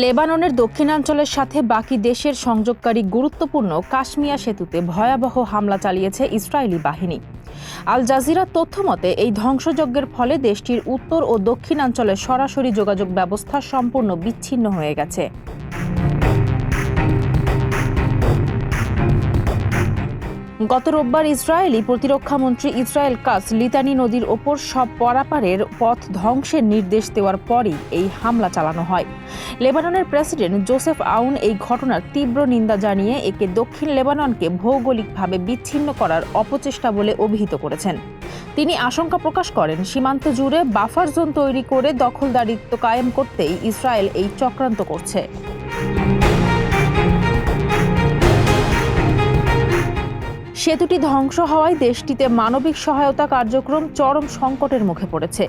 লেবাননের দক্ষিণাঞ্চলের সাথে বাকি দেশের সংযোগকারী গুরুত্বপূর্ণ কাশমিয়া সেতুতে ভয়াবহ হামলা চালিয়েছে ইসরায়েলি বাহিনী। আল জাজিরার তথ্যমতে এই ধ্বংসযজ্ঞের ফলে দেশটির উত্তর ও দক্ষিণাঞ্চলের সরাসরি যোগাযোগ ব্যবস্থা সম্পূর্ণ বিচ্ছিন্ন হয়ে গেছে। গত রোববার ইসরায়েলি প্রতিরক্ষামন্ত্রী ইসরায়েল কাস লিতানি নদীর ওপর সব পারাপারের পথ ধ্বংসের নির্দেশ দেওয়ার পরই এই হামলা চালানো হয়। লেবাননের প্রেসিডেন্ট জোসেফ আউন এই ঘটনার তীব্র নিন্দা জানিয়ে একে দক্ষিণ লেবাননকে ভৌগোলিকভাবে বিচ্ছিন্ন করার অপচেষ্টা বলে অভিহিত করেছেন। তিনি আশঙ্কা প্রকাশ করেন, সীমান্ত জুড়ে বাফার জোন তৈরি করে দখলদারিত্ব কায়েম করতেই ইসরায়েল এই চক্রান্ত করছে। সেতুটি ধ্বংস হওয়ায় দেশটিতে মানবিক সহায়তা কার্যক্রম চরম সংকটের মুখে পড়েছে।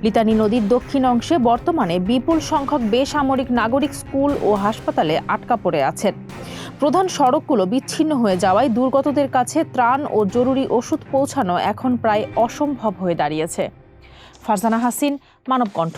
লিতানি নদীর দক্ষিণ অংশে বর্তমানে বিপুল সংখ্যক বেসামরিক নাগরিক স্কুল ও হাসপাতালে আটকা পড়ে আছেন। প্রধান সড়কগুলো বিচ্ছিন্ন হয়ে যাওয়ায় দুর্গতদের কাছে ত্রাণ ও জরুরি ওষুধ পৌঁছানো এখন প্রায় অসম্ভব হয়ে দাঁড়িয়েছে। ফারজানা হাসিন, মানবকণ্ঠ।